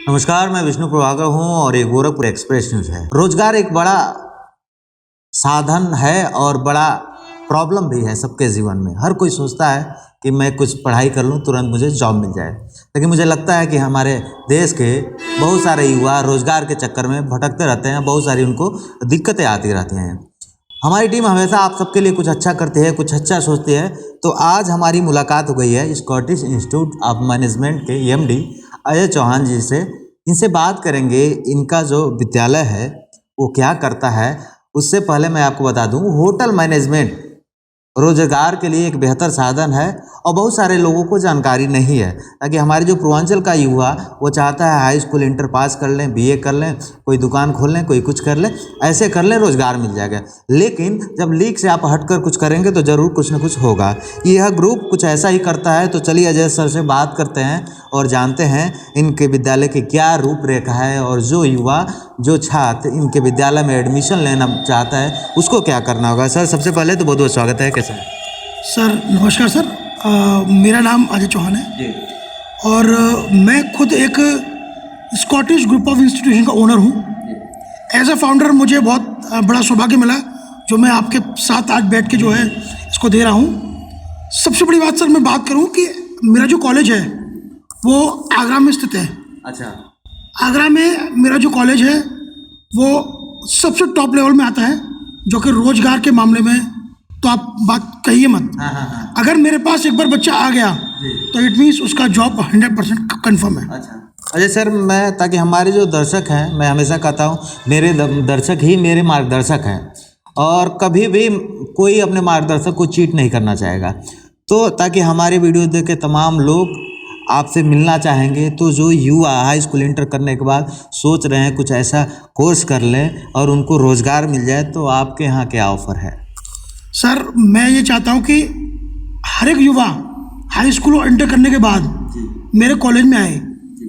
नमस्कार, मैं विष्णु प्रभाकर हूँ और ये गोरखपुर एक्सप्रेस न्यूज़ है। रोजगार एक बड़ा साधन है और बड़ा प्रॉब्लम भी है सबके जीवन में। हर कोई सोचता है कि मैं कुछ पढ़ाई कर लूँ, तुरंत मुझे जॉब मिल जाए, लेकिन मुझे लगता है कि हमारे देश के बहुत सारे युवा रोजगार के चक्कर में भटकते रहते हैं। बहुत सारी उनको दिक्कतें आती रहती हैं। हमारी टीम हमेशा आप सबके लिए कुछ अच्छा करती है, कुछ अच्छा सोचती है। तो आज हमारी मुलाकात हो गई है स्कॉटिश इंस्टीट्यूट ऑफ मैनेजमेंट के एमडी अजय चौहान जी से। इनसे बात करेंगे, इनका जो विद्यालय है वो क्या करता है। उससे पहले मैं आपको बता दूं, होटल मैनेजमेंट रोजगार के लिए एक बेहतर साधन है और बहुत सारे लोगों को जानकारी नहीं है। ताकि हमारे जो पूर्वांचल का युवा वो चाहता है हाई स्कूल इंटर पास कर लें, बीए कर लें, कोई दुकान खोल लें, कोई कुछ कर लें, ऐसे कर लें, रोजगार मिल जाएगा। लेकिन जब लीक से आप हटकर कुछ करेंगे तो ज़रूर कुछ ना कुछ होगा। यह ग्रुप कुछ ऐसा ही करता है। तो चलिए अजय सर से बात करते हैं और जानते हैं इनके विद्यालय की क्या रूपरेखा है और जो युवा, जो छात्र इनके विद्यालय में एडमिशन लेना चाहता है उसको क्या करना होगा। सर सबसे पहले तो बहुत बहुत स्वागत है। कैसे हैं सर? नमस्कार सर, मेरा नाम अजय चौहान है जी। और मैं खुद एक स्कॉटिश ग्रुप ऑफ इंस्टीट्यूशन का ओनर हूँ। एज अ फाउंडर मुझे बहुत बड़ा सौभाग्य मिला जो मैं आपके साथ आज बैठ के जो है इसको दे रहा हूँ। सबसे बड़ी बात सर मैं बात करूँ कि मेरा जो कॉलेज है वो आगरा में स्थित है। अच्छा। आगरा में मेरा जो कॉलेज है वो सबसे टॉप लेवल में आता है, जो कि रोजगार के मामले में तो आप बात कहिए मत। हाँ। अगर मेरे पास एक बार बच्चा आ गया तो इट मीन्स उसका जॉब 100% कन्फर्म है। अच्छा अजय सर, मैं ताकि हमारे जो दर्शक हैं, मैं हमेशा कहता हूँ मेरे दर्शक ही मेरे मार्गदर्शक हैं और कभी भी कोई अपने मार्गदर्शक को चीट नहीं करना चाहेगा। तो ताकि हमारे वीडियो देख के तमाम लोग आपसे मिलना चाहेंगे, तो जो युवा हाई स्कूल इंटर करने के बाद सोच रहे हैं कुछ ऐसा कोर्स कर लें और उनको रोज़गार मिल जाए, तो आपके यहाँ क्या ऑफ़र है? सर मैं ये चाहता हूँ कि हर एक युवा हाई स्कूल इंटर करने के बाद मेरे कॉलेज में आए,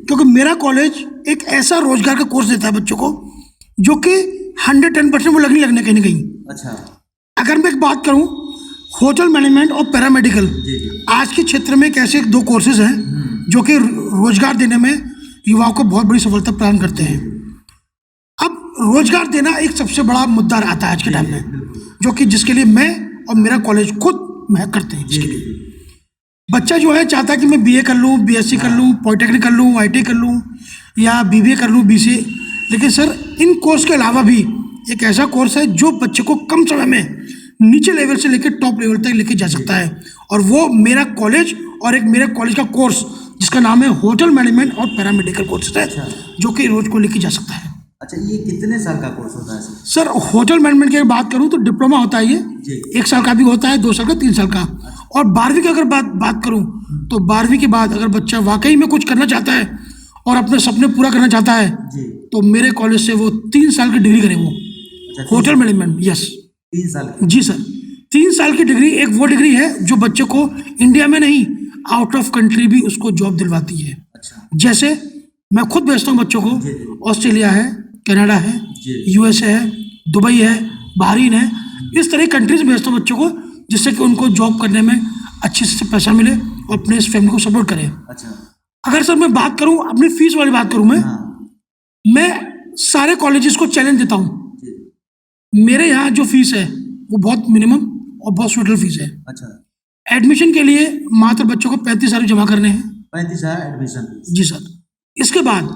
क्योंकि मेरा कॉलेज एक ऐसा रोजगार का कोर्स देता है बच्चों को जो कि 110% वो लगने कहीं ना कहीं। अच्छा। अगर मैं एक बात करूँ, होटल मैनेजमेंट और पैरामेडिकल आज के क्षेत्र में एक ऐसे दो कोर्सेज हैं जो कि रोजगार देने में युवाओं को बहुत बड़ी सफलता प्रदान करते हैं। अब रोजगार देना एक सबसे बड़ा मुद्दा आता है आज के टाइम में, जो कि जिसके लिए मैं और मेरा कॉलेज खुद मैं करते हैं। जिसके लिए बच्चा जो है चाहता है कि मैं बीए कर लूँ, बीएससी कर लूँ, पॉलिटेक्निक कर लूँ, आईटी कर लूँ या बीबीए कर लूँ, बीसीए। लेकिन सर इन कोर्स के अलावा भी एक ऐसा कोर्स है जो बच्चे को कम समय में नीचे लेवल से लेकर टॉप लेवल तक लेके जा सकता है, और वो मेरा कॉलेज और एक मेरे कॉलेज का कोर्स जिसका नाम है होटल मैनेजमेंट और पैरामेडिकल कोर्स है। अच्छा। जो कि रोज को लेके जा सकता है। अच्छा, ये कितने साल का कोर्स होता है सर? होटल मैनेजमेंट की बात करूं तो डिप्लोमा होता है ये, 1 साल का भी होता है, 2 साल का, 3 साल का। और 12वीं की अगर बात करूं तो 12वीं के बाद अगर बच्चा वाकई में कुछ करना चाहता है और अपने सपने पूरा करना चाहता है तो मेरे कॉलेज से वो 3 साल की डिग्री करे। वो होटल मैनेजमेंट, यस 3 साल। जी सर, 3 साल की डिग्री एक वो डिग्री है जो बच्चे को इंडिया में नहीं आउट ऑफ कंट्री भी उसको जॉब दिलवाती है। अच्छा। जैसे मैं खुद भेजता हूँ बच्चों को, ऑस्ट्रेलिया है, कनाडा है, यूएसए है, दुबई है, बहरीन है, इस तरह की कंट्रीज में भेजता हूँ बच्चों को, जिससे कि उनको जॉब करने में अच्छे से पैसा मिले और अपने इस फैमिली को सपोर्ट करें। अच्छा। अगर सर मैं बात करूँ अपनी फीस वाली बात करूँ, मैं सारे कॉलेजेस को चैलेंज देता हूँ। मेरे यहाँ जो फीस है वो बहुत मिनिमम और बहुत सुटेबल फीस है। अच्छा। एडमिशन के लिए मात्र बच्चों को 35,000 जमा करने हैं। 35,000 एडमिशन फीस? जी सर। इसके बाद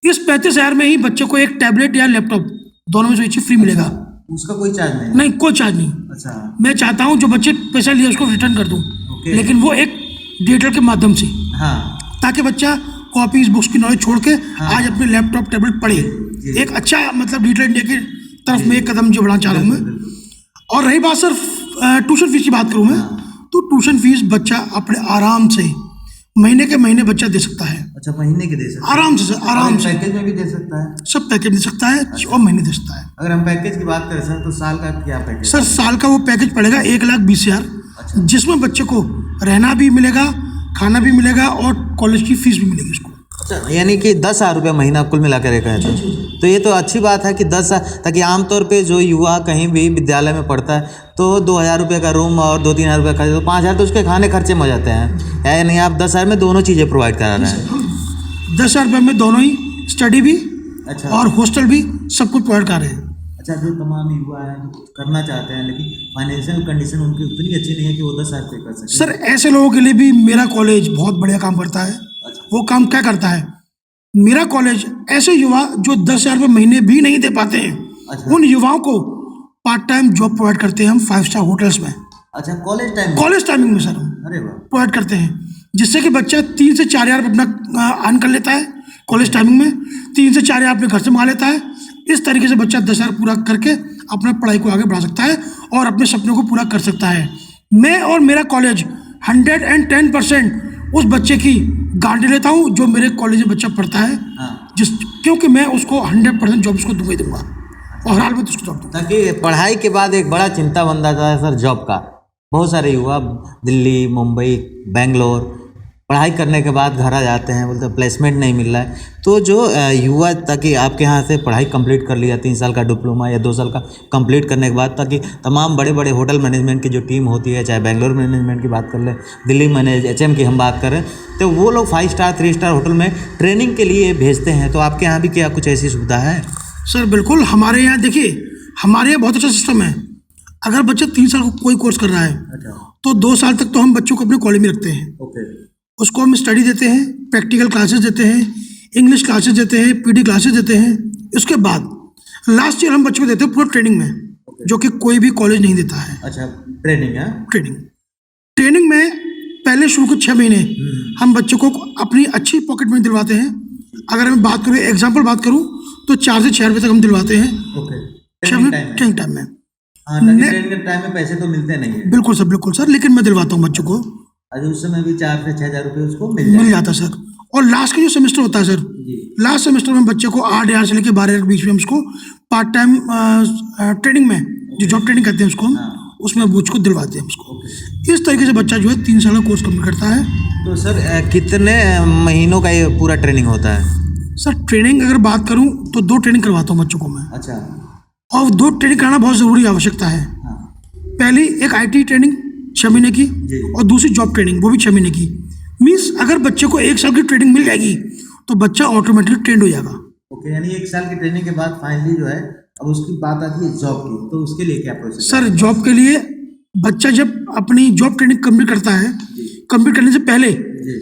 इस 35,000 में ही बच्चे को एक टैबलेट या लैपटॉप दोनों में से एक चीज फ्री मिलेगा। उसका कोई चार्ज नहीं? नहीं, कोई चार्ज नहीं। अच्छा। मैं चाहता हूँ जो बच्चे पैसा लिए उसको रिटर्न कर दूँ, लेकिन वो एक डिजिटल के माध्यम से। हाँ। ताकि बच्चा कॉपीज बुक्स की नॉलेज छोड़ के आज अपने लैपटॉप टैबलेट पढ़े। एक अच्छा मतलब डिजिटल इंडिया की तरफ में एक कदम जो बढ़ाना चाह रहा हूँ मैं। और रही बात सर ट्यूशन फीस की बात करूँ मैं, तो ट्यूशन फीस बच्चा अपने आराम से महीने के महीने बच्चा दे सकता है। अच्छा, महीने के दे सकता है? आराम से सर, आराम से। पैकेज में भी दे सकता है? सब पैकेज दे सकता है। अच्छा। और महीने दे सकता है। अगर हम पैकेज की बात करें सर, तो साल का क्या पैकेज? सर साल का वो पैकेज पड़ेगा 1,20,000। अच्छा। जिसमें बच्चे को रहना भी मिलेगा, खाना भी मिलेगा और कॉलेज की फीस भी मिलेगी उसको। अच्छा, यानी कि 10,000 रुपये महीना कुल मिला कर है। तो ये तो अच्छी बात है कि 10,000, ताकि आमतौर पे जो युवा कहीं भी विद्यालय में पढ़ता है तो 2,000 रुपये का रूम और 2-3 हज़ार रुपये खर्च, तो 5,000 तो उसके खाने खर्चे में हो जाते हैं। या नहीं, आप 10,000 में दोनों चीज़ें प्रोवाइड करा रहे हैं? 10,000 रुपये में दोनों ही स्टडी भी अच्छा और हॉस्टल भी सब कुछ प्रोवाइड कर रहे हैं। अच्छा, जो तमाम युवा हैं जो कुछ करना चाहते हैं लेकिन फाइनेंशियल कंडीशन उनकी उतनी अच्छी नहीं है कि वो 10,000 पे कर सकें। सर ऐसे लोगों के लिए भी मेरा कॉलेज बहुत बढ़िया काम करता है। अच्छा वो काम क्या करता है, मेरा कॉलेज ऐसे युवा जो 10,000 रुपये महीने भी नहीं दे पाते हैं, अच्छा उन युवाओं को पार्ट टाइम जॉब प्रोवाइड करते हैं हम 5 स्टार होटल्स में, अच्छा, कॉलेज टाइम कॉलेज टाइमिंग में सर हम अरे वाह, प्रोवाइड करते हैं, जिससे कि बच्चा 3 से 4 हज़ार अपना अर्न कर लेता है कॉलेज टाइमिंग में, 3 से 4 हज़ार अपने घर से मंगा लेता है। इस तरीके से बच्चा 10,000 पूरा करके अपना पढ़ाई को आगे बढ़ा सकता है और अपने सपनों को पूरा कर सकता है। मैं और मेरा कॉलेज 110% उस बच्चे की गारंटी लेता हूँ जो मेरे कॉलेज में बच्चा पढ़ता है, हाँ, क्योंकि मैं उसको 100% जॉब उसको दूंगा ही दूंगा और हर हाल में उसको जॉब दूंगा। ताकि पढ़ाई के बाद एक बड़ा चिंता बन जाता है सर जॉब का। बहुत सारे युवा दिल्ली, मुंबई, बेंगलोर पढ़ाई करने के बाद घर आ जाते हैं, बोलते प्लेसमेंट नहीं मिल रहा है। तो जो युवा ताकि आपके यहाँ से पढ़ाई कंप्लीट कर लिया 3 साल का डिप्लोमा या 2 साल का कंप्लीट करने के बाद, ताकि तमाम बड़े बड़े होटल मैनेजमेंट की जो टीम होती है, चाहे बेंगलोर मैनेजमेंट की बात कर लें, दिल्ली मैनेज HM की हम बात करें, तो वो लोग 5 स्टार 3 स्टार होटल में ट्रेनिंग के लिए भेजते हैं। तो आपके यहाँ भी क्या कुछ ऐसी सुविधा है? सर बिल्कुल, हमारे यहाँ देखिए, हमारे यहाँ बहुत अच्छा सिस्टम है। अगर बच्चा 3 साल को कोई कोर्स कर रहा है तो 2 साल तक तो हम बच्चों को अपने कॉलेज में रखते हैं। ओके, उसको हम स्टडी देते हैं, प्रैक्टिकल क्लासेस देते हैं, इंग्लिश क्लासेस देते हैं, PD क्लासेस देते हैं। उसके बाद लास्ट ईयर हम बच्चों को देते हैं पूरा ट्रेनिंग में, जो कि कोई भी कॉलेज नहीं देता है। अच्छा, ट्रेनिंग है। ट्रेनिंग में पहले शुरू के 6 महीने हम बच्चों को अपनी अच्छी पॉकेट मनी दिलवाते हैं। अगर मैं बात करूँ, एग्जाम्पल बात करूँ, तो 4 से 6 रुपये तक हम दिलवाते हैं ओके, ट्रेनिंग टाइम में। हाँ, ट्रेनिंग के टाइम में पैसे तो मिलते नहीं है। बिल्कुल सर, लेकिन मैं दिलवाता हूँ बच्चों को। अरे उस समय भी 4 से 6 हज़ार रुपये उसको मिल जाता है सर। और लास्ट का जो सेमेस्टर होता है सर, लास्ट सेमेस्टर में बच्चे को 8,000 से लेकर 12,000 के बीच में हम उसको पार्ट टाइम ट्रेनिंग में, जो जॉब ट्रेनिंग करते हैं उसको हम उसमें उसको दिलवाते हैं उसको। इस तरीके से बच्चा जो है 3 साल का कोर्स कंप्लीट करता है। तो सर कितने महीनों का ये पूरा ट्रेनिंग होता है? सर ट्रेनिंग अगर बात करूँ तो 2 ट्रेनिंग करवाता हूँ बच्चों को मैं। अच्छा, और 2 ट्रेनिंग कराना बहुत ज़रूरी आवश्यकता है। पहली एक IT ट्रेनिंग 6 महीने की और दूसरी जॉब ट्रेनिंग, वो भी 6 महीने की। मीन्स अगर बच्चे को 1 साल की ट्रेनिंग मिल जाएगी तो बच्चा ऑटोमेटिकली ट्रेंड हो जाएगा। ओके, यानी 1 साल की ट्रेनिंग के बाद फाइनली जो है अब उसकी बात आती है जॉब की, तो उसके लिए क्या प्रोसेस? सर जॉब के लिए बच्चा जब अपनी जॉब ट्रेनिंग कंप्लीट करता है, कंप्लीट करने से पहले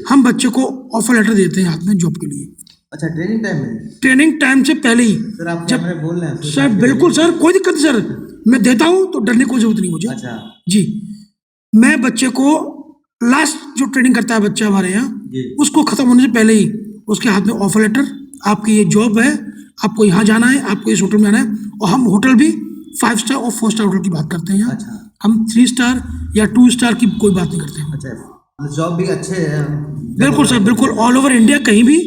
हम बच्चे को ऑफर लेटर देते हैं हाथ में जॉब के लिए। अच्छा, ट्रेनिंग टाइम में? ट्रेनिंग टाइम से पहले ही। सर आप कैमरे बोल रहे हैं? सर बिल्कुल सर, कोई दिक्कत नहीं सर, मैं देता हूँ तो डरने की कोई जरूरत नहीं मुझे। अच्छा जी, मैं बच्चे को लास्ट जो ट्रेनिंग करता है बच्चा हमारे यहाँ, उसको खत्म होने से पहले ही उसके हाथ में ऑफर लेटर, आपकी ये जॉब है, आपको यहाँ जाना है, आपको इस होटल में जाना है। और हम होटल भी 5 स्टार और 4 स्टार होटल की बात करते हैं। अच्छा, हम 3 स्टार या 2 स्टार की कोई बात नहीं करते हैं। अच्छा, जॉब भी अच्छे हैं? बिल्कुल सर, बिल्कुल, ऑल ओवर इंडिया कहीं भी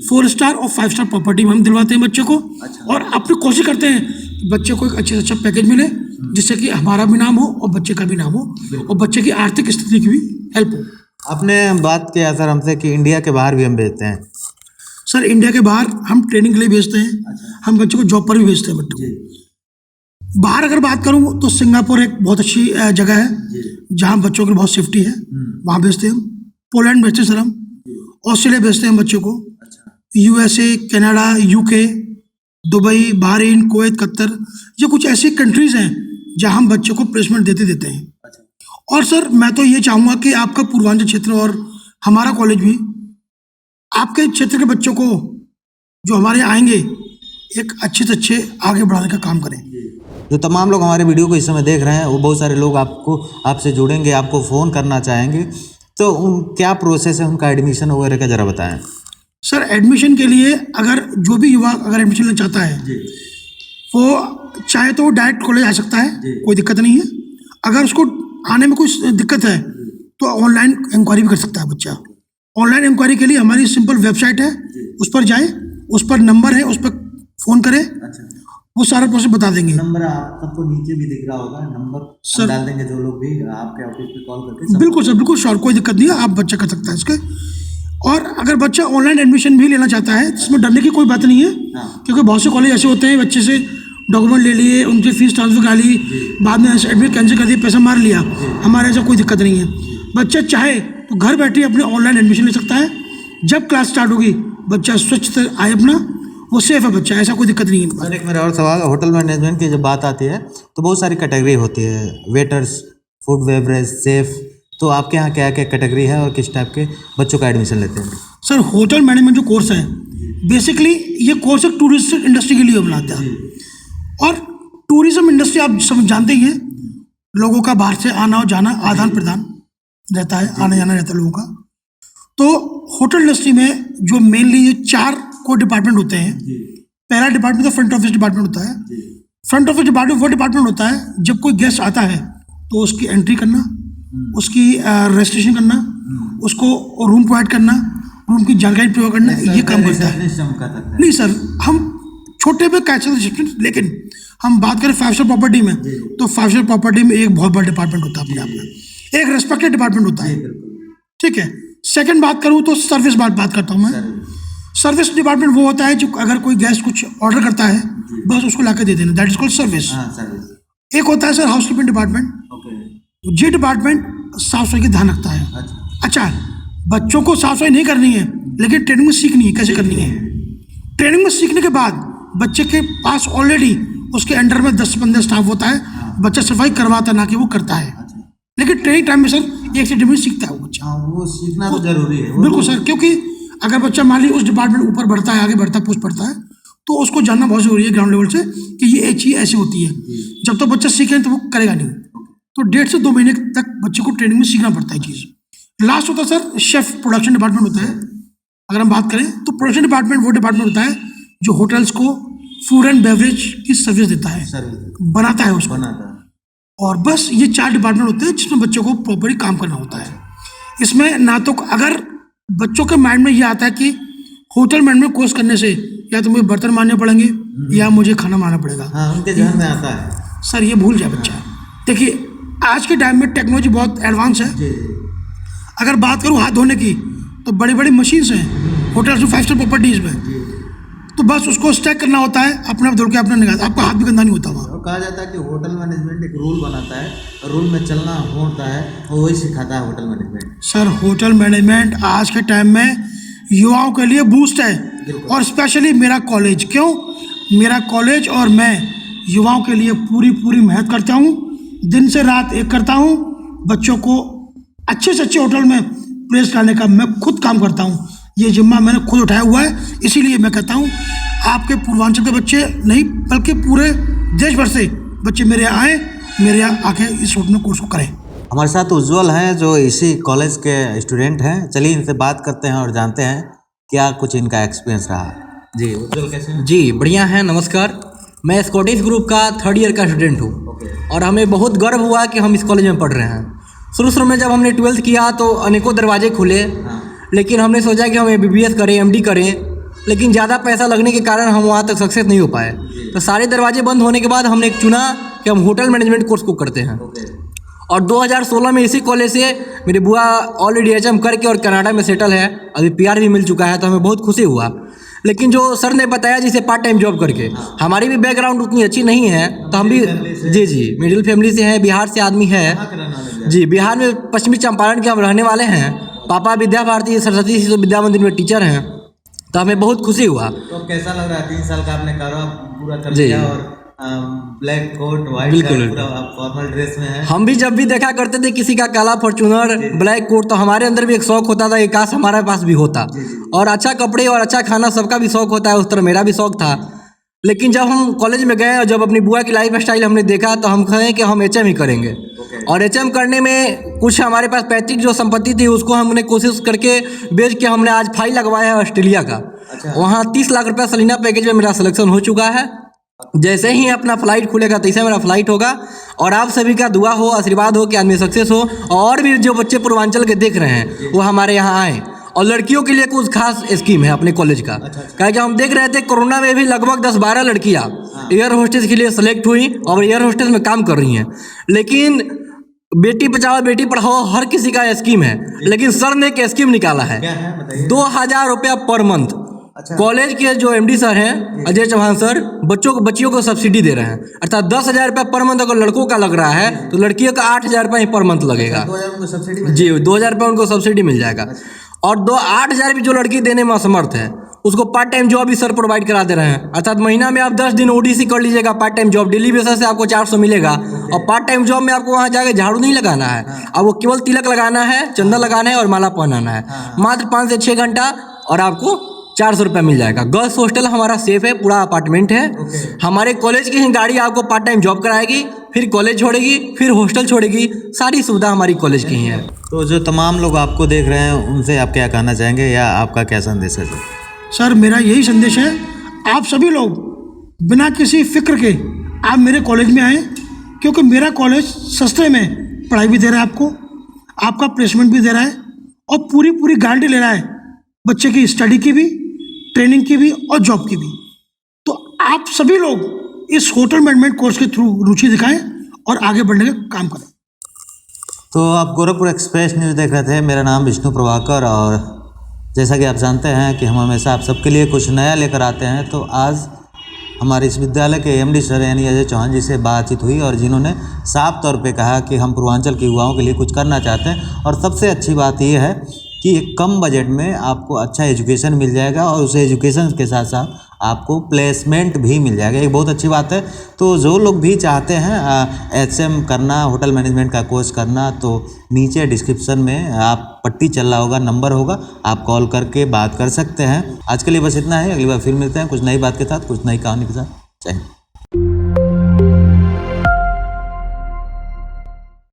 4 स्टार और 5 स्टार प्रॉपर्टी में हम दिलवाते हैं बच्चे को। अच्छा। और अपनी कोशिश करते हैं कि बच्चे को एक अच्छे से अच्छा पैकेज मिले, जिससे कि हमारा भी नाम हो और बच्चे का भी नाम हो और बच्चे की आर्थिक स्थिति की भी हेल्प हो। आपने बात किया सर हमसे कि इंडिया के बाहर भी हम भेजते हैं। सर इंडिया के बाहर हम ट्रेनिंग के लिए भेजते हैं। अच्छा। हम बच्चों को जॉब पर भी भेजते हैं बच्चों को। बाहर अगर बात करूँ तो सिंगापुर एक बहुत अच्छी जगह है जहाँ बच्चों की बहुत सेफ्टी है, वहाँ भेजते हैं हम। पोलैंड भेजते हैं सर हम। ऑस्ट्रेलिया भेजते हैं बच्चों को। USA, Canada, UK, Dubai, Bahrain, Kuwait, Qatar, ये कुछ ऐसी कंट्रीज़ हैं जहाँ हम बच्चों को प्लेसमेंट देते हैं। और सर मैं तो ये चाहूँगा कि आपका पूर्वांचल क्षेत्र और हमारा कॉलेज भी आपके क्षेत्र के बच्चों को जो हमारे यहाँ आएंगे एक अच्छे से अच्छे आगे बढ़ाने का काम करें। जो तमाम लोग हमारे वीडियो को इस समय देख रहे हैं, वो बहुत सारे लोग आपसे जुड़ेंगे, आपको फ़ोन करना चाहेंगे, तो क्या प्रोसेस है उनका एडमिशन वगैरह का ज़रा बताएं। सर एडमिशन के लिए अगर जो भी युवा अगर एडमिशन लेना चाहता है वो चाहे तो वो डायरेक्ट कॉलेज आ सकता है, कोई दिक्कत नहीं है। अगर उसको आने में कुछ दिक्कत है तो ऑनलाइन इंक्वायरी भी कर सकता है बच्चा। ऑनलाइन इंक्वायरी के लिए हमारी सिंपल वेबसाइट है, उस पर जाए, उस पर नंबर है, उस पर फ़ोन करें। अच्छा। वो सारा प्रोसेस बता देंगे। नंबर आप सबको नीचे भी दिख रहा होगा, नंबर सर डाल देंगे, जो लोग भी आपके ऑफिस पे कॉल करके। बिल्कुल सर, बिल्कुल श्योर, कोई दिक्कत नहीं है, आप बच्चा कर सकता है इसके। और अगर बच्चा ऑनलाइन एडमिशन भी लेना चाहता है, इसमें डरने की कोई बात नहीं है। क्योंकि बहुत से कॉलेज ऐसे होते हैं, बच्चे से डॉक्यूमेंट ले लिए, उनकी फीस ट्रांसफर करा ली, बाद में एडमिट कैंसिल कर दिया, पैसा मार लिया। हमारे ऐसा कोई दिक्कत नहीं है। बच्चा चाहे तो घर बैठे अपने ऑनलाइन एडमिशन ले सकता है। जब क्लास स्टार्ट होगी बच्चा स्वच्छ आए अपना वो सेफ है बच्चा, ऐसा कोई दिक्कत नहीं है। सर एक मेरा और सवाल, होटल मैनेजमेंट की जब बात आती है तो बहुत सारी कैटेगरी होती है, वेटर्स, फूड बेवरेज, सेफ, तो आपके यहाँ क्या क्या कैटेगरी है और किस टाइप के बच्चों का एडमिशन लेते हैं? सर होटल मैनेजमेंट जो कोर्स है बेसिकली ये कोर्स एक टूरिस्ट इंडस्ट्री के लिए बनाता है। और टूरिज्म इंडस्ट्री आप सब जानते ही हैं, लोगों का बाहर से आना और जाना, आदान प्रदान रहता है, आना जाना रहता है लोगों का। तो होटल इंडस्ट्री में जो मेनली ये 4 को डिपार्टमेंट होते हैं। पहला डिपार्टमेंट तो फ्रंट ऑफिस डिपार्टमेंट होता है। फ्रंट ऑफिस डिपार्टमेंट वो डिपार्टमेंट होता है जब कोई गेस्ट आता है तो उसकी एंट्री करना, उसकी रजिस्ट्रेशन करना, उसको रूम प्रोवाइड करना, रूम की जानकारी प्रोवाइड करना, ये काम करता है। नहीं सर, हम छोटे पे कैसे, लेकिन हम बात करें 5 स्टार प्रॉपर्टी में तो 5 स्टार प्रॉपर्टी में एक बहुत बड़ा डिपार्टमेंट होता है अपने आप में, एक रेस्पेक्टेड डिपार्टमेंट होता है। ठीक है। सेकंड बात करूँ तो सर्विस बात करता हूँ मैं। सर्विस डिपार्टमेंट वो होता है जो अगर कोई गेस्ट कुछ ऑर्डर करता है बस उसको ला के दे देना, दैट इज कॉल्ड सर्विस। एक होता है सर हाउस कीपिंग डिपार्टमेंट। ये डिपार्टमेंट साफ सफाई का ध्यान रखता है। अच्छा, बच्चों को साफ सफाई नहीं करनी है लेकिन ट्रेनिंग में सीखनी है कैसे करनी है। ट्रेनिंग में सीखने के बाद बच्चे के पास ऑलरेडी उसके अंडर में 10 से 15 स्टाफ होता है, बच्चा सफाई करवाता ना कि वो करता है। लेकिन ट्रेनिंग टाइम में सर 1 से 1.5 महीने सीखता है वो बच्चा। वो सीखना तो जरूरी है। बिल्कुल सर, क्योंकि अगर बच्चा मान ली उस डिपार्टमेंट ऊपर बढ़ता है, आगे बढ़ता है, पोस्ट बढ़ता है, तो उसको जानना बहुत जरूरी है ग्राउंड लेवल से कि ये एक चीज़ ऐसी होती है। जब तक बच्चा सीखे तो वो करेगा नहीं। तो 1.5 से 2 महीने तक बच्चे को ट्रेनिंग में सीखना पड़ता है चीज़। लास्ट होता है सर शेफ, प्रोडक्शन डिपार्टमेंट होता है। अगर हम बात करें तो प्रोडक्शन डिपार्टमेंट वो डिपार्टमेंट होता है जो होटल्स को फूड एंड बेवरेज की सर्विस देता है, बनाता है उसको। और बस ये 4 डिपार्टमेंट होते हैं जिसमें बच्चों को प्रॉपरली काम करना होता है। इसमें ना तो अगर बच्चों के माइंड में ये आता है कि होटल मैनेजमेंट कोर्स करने से या तो मुझे बर्तन मारने पड़ेंगे या मुझे खाना बनाना पड़ेगा, हाँ, उनके ध्यान में आता है। सर ये भूल जाए बच्चा। देखिए आज के टाइम में टेक्नोलॉजी बहुत एडवांस है। अगर बात करूँ हाथ धोने की तो बड़ी बड़ी मशीन्स हैं होटल्स में, 5 स्टार प्रॉपर्टीज में, तो बस उसको स्टैक करना होता है, अपने आप धो के अपना निकाल, आपका हाथ भी गंदा नहीं होता वहाँ। और कहा जाता है कि होटल मैनेजमेंट एक रूल बनाता है और रूल में चलना होता है, और वही सिखाता है hotel management. Sir hotel management आज के टाइम में युवाओं के लिए बूस्ट है, और स्पेशली मेरा कॉलेज। क्यों? मेरा कॉलेज और मैं युवाओं के लिए पूरी मेहनत करता हूँ, दिन से रात एक करता हूँ। बच्चों को अच्छे से अच्छे होटल में प्लेस लाने का मैं खुद काम करता हूँ। ये जिम्मा मैंने खुद उठाया हुआ है। इसीलिए मैं कहता हूँ आपके पूर्वांचल के बच्चे नहीं बल्कि पूरे देश भर से बच्चे मेरे यहाँ आए, मेरे यहाँ आके इस होटल में कोर्स को करें। हमारे साथ उज्जवल हैं जो इसी कॉलेज के स्टूडेंट हैं। चलिए इनसे बात करते हैं और जानते हैं क्या कुछ इनका एक्सपीरियंस रहा। जी उज्जवल कैसे हैं? जी बढ़िया है, नमस्कार। मैं स्कॉटिश ग्रुप का 3rd ईयर का स्टूडेंट हूँ। और हमें बहुत गर्व हुआ कि हम इस कॉलेज में पढ़ रहे हैं। शुरू में जब हमने 12th किया तो अनेकों दरवाजे खुले, लेकिन हमने सोचा कि हम MBBS करें, MD करें, लेकिन ज़्यादा पैसा लगने के कारण हम वहाँ तक सक्सेस नहीं हो पाए। तो सारे दरवाजे बंद होने के बाद हमने एक चुना कि हम होटल मैनेजमेंट कोर्स को करते हैं। और 2016 में इसी कॉलेज से मेरी बुआ ऑलरेडी HM करके और कनाडा में सेटल है, अभी PR भी मिल चुका है, तो हमें बहुत खुशी हुआ। लेकिन जो सर ने बताया जिसे पार्ट टाइम जॉब करके, हमारी भी बैकग्राउंड उतनी अच्छी नहीं है, तो हम भी जी मिडिल फैमिली से हैं, बिहार से आदमी है। जी बिहार में पश्चिमी चंपारण के हम रहने वाले हैं। पापा विद्या भारती सरस्वती शिशु विद्या मंदिर में टीचर हैं, तो हमें बहुत खुशी हुआ। तो कैसा लग रहा है 3 साल का आपने कारोबार पूरा कर लिया और ब्लैक कोट व्हाइट शर्ट पूरा फॉर्मल ड्रेस में है। हम भी जब भी देखा करते थे किसी का काला फॉर्च्यूनर ब्लैक कोट, तो हमारे अंदर भी एक शौक होता था कि काश हमारे पास भी होता। और अच्छा कपड़े और अच्छा खाना सबका भी शौक होता है, उस तरह मेरा भी शौक था। लेकिन जब हम कॉलेज में गए और जब अपनी बुआ की लाइफ स्टाइल हमने देखा तो हम कहें कि हम HM ही करेंगे। और HM करने में कुछ हमारे पास पैतृक जो संपत्ति थी उसको हमने कोशिश करके बेच के हमने आज फाइल लगवाया है ऑस्ट्रेलिया का। वहाँ 30 लाख रुपया सलीना पैकेज में मेरा सिलेक्शन हो चुका है। जैसे ही अपना फ्लाइट खुलेगा तैसे मेरा फ्लाइट होगा। और आप सभी का दुआ हो, आशीर्वाद हो कि आदमी सक्सेस हो, और भी जो बच्चे पूर्वांचल के देख रहे हैं वो हमारे यहाँ आए। और लड़कियों के लिए कुछ खास स्कीम है अपने कॉलेज का। क्योंकि हम देख रहे थे कोरोना में भी लगभग 10-12 लड़कियाँ एयर होस्टेस के लिए सेलेक्ट हुई और एयर होस्टेस में काम कर रही हैं। लेकिन बेटी बचाओ बेटी पढ़ाओ हर किसी का स्कीम है, लेकिन सर ने एक स्कीम निकाला है 2000 रुपया पर मंथ। कॉलेज के जो MD सर हैं अजय चौहान सर, बच्चियों को सब्सिडी दे रहे हैं, अर्थात 10,000 रुपया पर मंथ अगर लड़कों का लग रहा है तो लड़कियों का 8,000 रुपया ही पर मंथ लगेगा। 2000 जी 2000 रुपया उनको सब्सिडी मिल जाएगा। और 8,000 भी जो लड़की देने में असमर्थ है उसको पार्ट टाइम जॉब भी सर प्रोवाइड करा दे रहे हैं। अर्थात महीना में आप 10 दिन ओडीसी कर लीजिएगा part time job, daily basis से आपको 400 मिलेगा। और पार्ट टाइम जॉब में आपको वहाँ जाकर झाड़ू नहीं लगाना है, अब वो केवल तिलक लगाना है, चंदन लगाना है और माला पहनाना है। मात्र 5 से 6 घंटा और आपको 400 रुपये मिल जाएगा। गर्ल्स हॉस्टल हमारा सेफ है, पूरा अपार्टमेंट है। हमारे कॉलेज की ही गाड़ी आपको पार्ट टाइम जॉब कराएगी, फिर कॉलेज छोड़ेगी, फिर हॉस्टल छोड़ेगी। सारी सुविधा हमारी कॉलेज की ही है। तो जो तमाम लोग आपको देख रहे हैं उनसे आप क्या कहना चाहेंगे या आपका क्या संदेश है? सर मेरा यही संदेश है, आप सभी लोग बिना किसी फिक्र के आप मेरे कॉलेज में आएँ, क्योंकि मेरा कॉलेज सस्ते में पढ़ाई भी दे रहा है आपको, आपका प्लेसमेंट भी दे रहा है और पूरी गारंटी ले रहा है बच्चे की स्टडी की भी, ट्रेनिंग की भी और जॉब की भी। तो आप सभी लोग इस होटल मैनेजमेंट कोर्स के थ्रू रुचि दिखाएं और आगे बढ़ने का काम करें। तो आप गोरखपुर एक्सप्रेस न्यूज़ देख रहे थे। मेरा नाम विष्णु प्रभाकर और जैसा कि आप जानते हैं कि हम हमेशा आप सबके लिए कुछ नया लेकर आते हैं। तो आज हमारे इस विद्यालय के एमडी सर यानी अजय चौहान जी से बातचीत हुई और जिन्होंने साफ तौर पे कहा कि हम पूर्वांचल के युवाओं के लिए कुछ करना चाहते हैं। और सबसे अच्छी बात यह है कि एक कम बजट में आपको अच्छा एजुकेशन मिल जाएगा और उस एजुकेशन के साथ साथ आपको प्लेसमेंट भी मिल जाएगा। ये बहुत अच्छी बात है। तो जो लोग भी चाहते हैं HM करना, होटल मैनेजमेंट का कोर्स करना, तो नीचे डिस्क्रिप्शन में आप पट्टी चल रहा होगा, नंबर होगा, आप कॉल करके बात कर सकते हैं। आज के लिए बस इतना है। अगली बार फिर मिलते हैं कुछ नई बात के साथ, कुछ नई कहानी के साथ। जय हिंद।